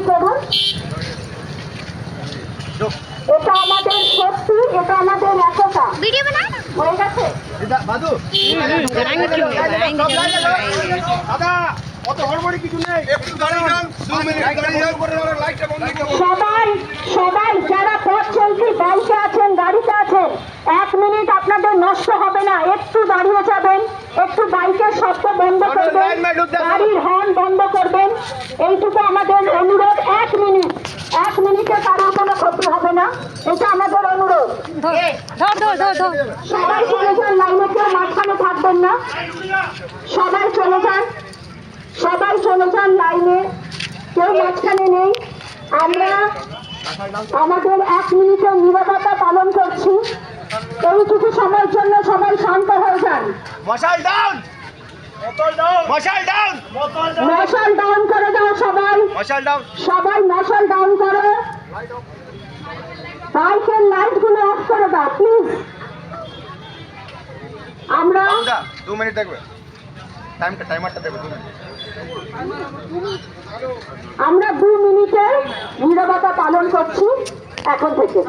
করুন। এটা আমাদের শক্তি, এটা আমাদের একতা। হয়ে গেছে। সবাই সবাই যারা পথ চলতি বাইকে আছেন, গাড়িতে আছেন, 1 মিনিট আপনাদের নষ্ট হবে না। একটু দাঁড়িয়ে যাবেন, একটু বাইকের শব্দ বন্ধ করবেন, গাড়ির হর্ন বন্ধ করবেন। এইটুকু আমাদের অনুরোধ। 1 মিনিটে কারোর কোনো ক্ষতি হবে না, এটা আমাদের অনুরোধ। সবাই চলে যান লাইনে, কেউ মাঝখানে থাকবেন না। সবাই চলে যান, সবাই চলে যান লাইনে, কেউ মাঝখানে নেই। আমরা আমাদের 1 মিনিটের নীরবতা পালন করছি। এইটুকু সময়ের জন্য সবাই শান্ত হয়ে যান। মশাল ডাউন, মশাল ডাউন, মশাল ডাউন করে দাও সবাই, মশাল ডাউন, সবাই মশাল ডাউন করো। বাইকের লাইট গুলো অফ করে দাও প্লিজ। আমরা 2 মিনিট দেখবে, টাইমারটা দেখবে 2 মিনিট। আমরা 2 মিনিটের নীরবতা পালন করছি এখন থেকে।